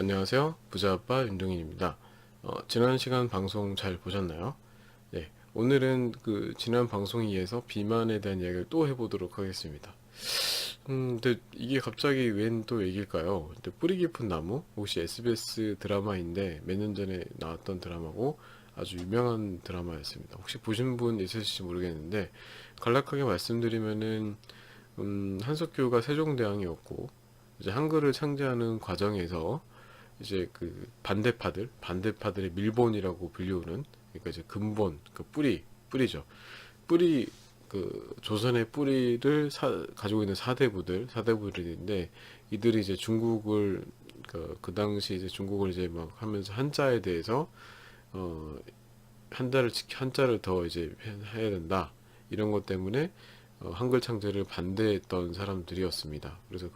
안녕하세요. 부자아빠 윤동인입니다. 지난 시간 방송 잘 보셨나요? 네, 오늘은 지난 방송에 이어서 비만에 대한 이야기를 또 해보도록 하겠습니다. 근데 이게 갑자기 웬 또 얘기일까요? 근데 뿌리 깊은 나무? 혹시 SBS 드라마인데 몇 년 전에 나왔던 드라마고 아주 유명한 드라마였습니다. 혹시 보신 분 있으실지 모르겠는데 간략하게 말씀드리면은 한석규가 세종대왕이었고 이제 한글을 창제하는 과정에서 이제 반대파들의 밀본이라고 불리우는, 그러니까 이제 근본 그 뿌리죠. 뿌리, 조선의 뿌리를 가지고 있는 사대부들인데, 이들이 이제 중국을 그 당시 이제 중국을 이제 막 하면서 한자에 대해서 어 한자를 더 이제 해야 된다, 이런 것 때문에 한글 창제를 반대했던 사람들이었습니다. 그래서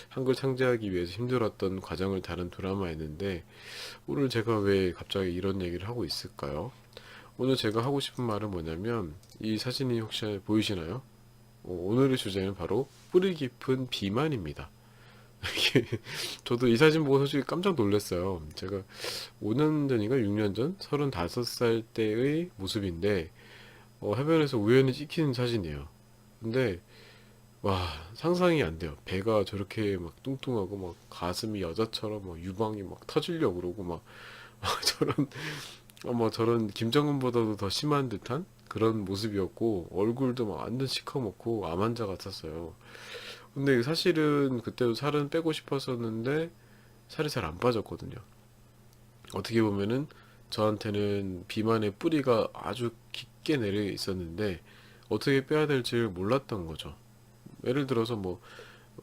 한글 창제하기 위해서 힘들었던 과정을 다룬 드라마였는데, 오늘 제가 왜 갑자기 이런 얘기를 하고 있을까요? 오늘 제가 하고 싶은 말은 뭐냐면, 이 사진이 혹시 보이시나요? 오늘의 주제는 바로 뿌리 깊은 비만입니다. 저도 이 사진 보고 솔직히 깜짝 놀랐어요. 제가 5년 전인가 6년 전 35살 때의 모습인데, 해변에서 우연히 찍힌 사진이에요. 근데 와, 상상이 안 돼요. 배가 저렇게 막 뚱뚱하고 막 가슴이 여자처럼 막 유방이 막 터지려고 그러고 막 저런 저런 김정은보다도 더 심한 듯한 그런 모습이었고, 얼굴도 막 완전 시커멓고 암 환자 같았어요. 근데 사실은 그때도 살은 빼고 싶었었는데 살이 잘 안 빠졌거든요. 어떻게 보면은 저한테는 비만의 뿌리가 아주 깊게 내려 있었는데 어떻게 빼야 될지 몰랐던 거죠. 예를 들어서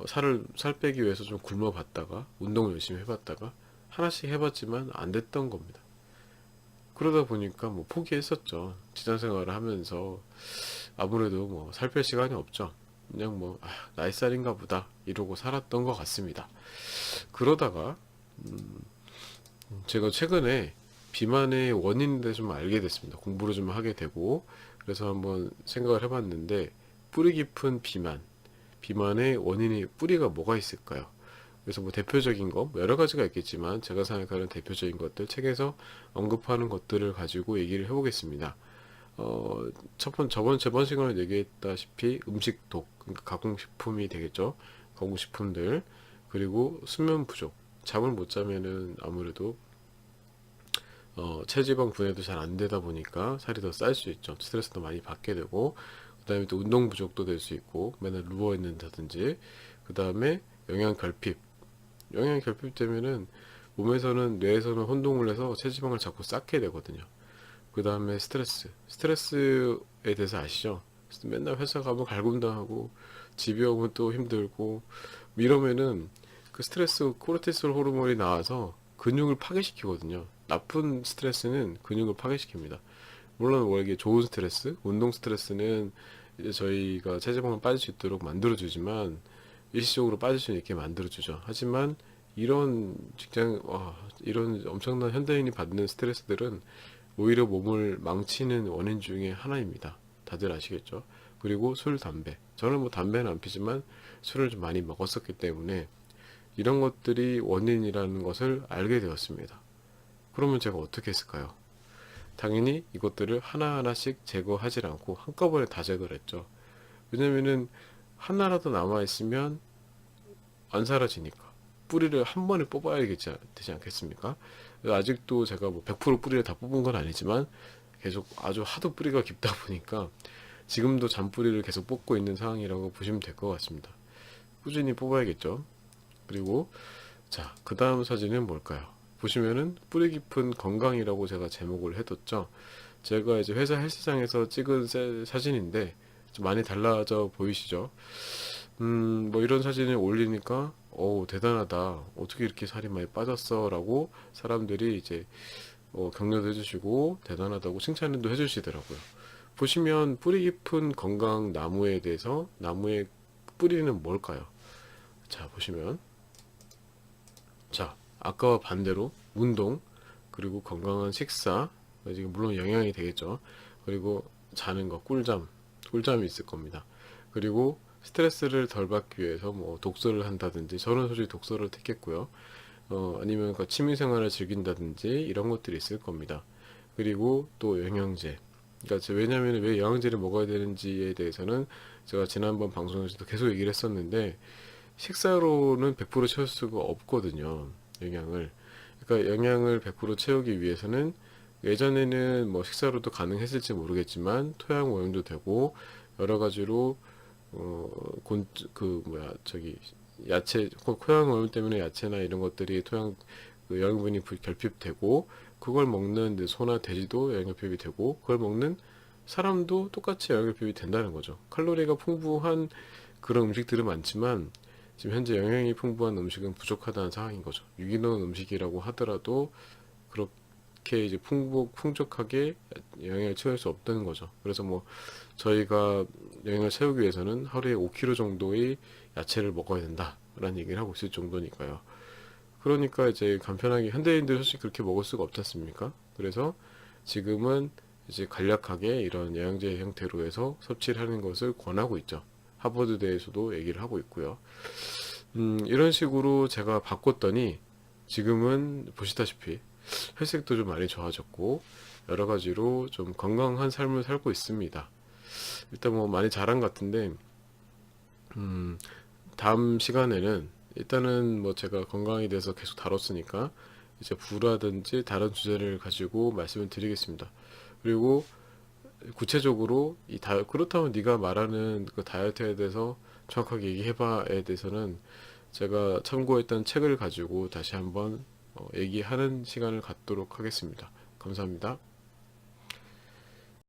살 빼기 위해서 좀 굶어 봤다가 운동을 열심히 해봤다가 하나씩 해봤지만 안 됐던 겁니다. 그러다 보니까 포기했었죠. 직장 생활을 하면서 아무래도 살 뺄 시간이 없죠. 그냥 나이 살인가 보다 이러고 살았던 것 같습니다. 그러다가 제가 최근에 비만의 원인에 대해서 좀 알게 됐습니다. 공부를 좀 하게 되고, 그래서 한번 생각을 해봤는데, 뿌리 깊은 비만의 원인이 뿌리가 뭐가 있을까요? 그래서 대표적인 거 여러 가지가 있겠지만 제가 생각하는 대표적인 것들, 책에서 언급하는 것들을 가지고 얘기를 해보겠습니다. 저번 시간에 얘기했다시피 음식독, 그러니까 가공식품이 되겠죠. 가공식품들, 그리고 수면 부족. 잠을 못 자면은 아무래도 체지방 분해도 잘 안 되다 보니까 살이 더 쌀 수 있죠. 스트레스도 많이 받게 되고, 그 다음에 또 운동 부족도 될 수 있고, 맨날 누워 있는다든지, 그 다음에 영양 결핍. 영양 결핍 되면은 몸에서는, 뇌에서는 혼동을 해서 체지방을 자꾸 쌓게 되거든요. 그 다음에 스트레스에 대해서 아시죠? 맨날 회사 가면 갈굼당하고, 집에 오면 또 힘들고, 이러면은 그 스트레스 코르티솔 호르몬이 나와서 근육을 파괴시키거든요. 나쁜 스트레스는 근육을 파괴시킵니다. 물론 이게 좋은 스트레스, 운동 스트레스는 이제 저희가 체지방을 빠질 수 있도록 만들어주지만, 일시적으로 빠질 수 있게 만들어주죠. 하지만 이런 엄청난 현대인이 받는 스트레스들은 오히려 몸을 망치는 원인 중에 하나입니다. 다들 아시겠죠? 그리고 술, 담배. 저는 담배는 안 피지만 술을 좀 많이 먹었었기 때문에 이런 것들이 원인이라는 것을 알게 되었습니다. 그러면 제가 어떻게 했을까요? 당연히 이것들을 하나하나씩 제거하지 않고 한꺼번에 다 제거를 했죠. 왜냐면은 하나라도 남아있으면 안 사라지니까. 뿌리를 한 번에 뽑아야 되지 않겠습니까? 아직도 제가 100% 뿌리를 다 뽑은 건 아니지만 계속 아주 하도 뿌리가 깊다 보니까 지금도 잔뿌리를 계속 뽑고 있는 상황이라고 보시면 될 것 같습니다. 꾸준히 뽑아야겠죠. 그리고 자, 그 다음 사진은 뭘까요? 보시면은 뿌리 깊은 건강이라고 제가 제목을 해뒀죠. 제가 이제 회사 헬스장에서 찍은 사진인데 좀 많이 달라져 보이시죠? 이런 사진을 올리니까 대단하다. 어떻게 이렇게 살이 많이 빠졌어? 라고 사람들이 이제 격려도 해주시고 대단하다고 칭찬도 해주시더라고요. 보시면 뿌리 깊은 건강 나무에 대해서, 나무의 뿌리는 뭘까요? 자, 보시면 자, 아까와 반대로 운동, 그리고 건강한 식사, 지금 물론 영양이 되겠죠. 그리고 자는 거, 꿀잠이 있을 겁니다. 그리고 스트레스를 덜 받기 위해서 뭐 독서를 한다든지, 저는 솔직히 독서를 택했고요. 아니면 그 취미 생활을 즐긴다든지 이런 것들이 있을 겁니다. 그리고 또 영양제. 그러니까 왜냐하면 왜 영양제를 먹어야 되는지에 대해서는 제가 지난번 방송에서도 계속 얘기를 했었는데, 식사로는 100% 채울 수가 없거든요. 영양을. 그러니까 영양을 100% 채우기 위해서는, 예전에는 뭐 식사로도 가능했을지 모르겠지만 토양 오염도 되고 여러 가지로 어, 그 뭐야 저기 야채 토양 오염 때문에 야채나 이런 것들이 토양 그 영양분이 결핍되고, 그걸 먹는 이제 소나 돼지도 영양결핍이 되고, 그걸 먹는 사람도 똑같이 영양결핍이 된다는 거죠. 칼로리가 풍부한 그런 음식들은 많지만 지금 현재 영양이 풍부한 음식은 부족하다는 상황인 거죠. 유기농 음식이라고 하더라도 그렇게 이제 풍족하게 영양을 채울 수 없다는 거죠. 그래서 뭐 저희가 영양을 채우기 위해서는 하루에 5kg 정도의 야채를 먹어야 된다라는 얘기를 하고 있을 정도니까요. 그러니까 이제 간편하게, 현대인들 솔직히 그렇게 먹을 수가 없지 않습니까? 그래서 지금은 이제 간략하게 이런 영양제 형태로 해서 섭취를 하는 것을 권하고 있죠. 하버드대에서도 얘기를 하고 있고요. 이런 식으로 제가 바꿨더니 지금은 보시다시피 혈색도 좀 많이 좋아졌고 여러 가지로 좀 건강한 삶을 살고 있습니다. 일단 뭐 많이 잘한 것 같은데, 음, 다음 시간에는 일단은 뭐 제가 건강에 대해서 계속 다뤘으니까 이제 부라든지 다른 주제를 가지고 말씀을 드리겠습니다. 그리고 구체적으로 그렇다면 네가 말하는 그 다이어트에 대해서 정확하게 얘기해봐에 대해서는 제가 참고했던 책을 가지고 다시 한번 얘기하는 시간을 갖도록 하겠습니다. 감사합니다.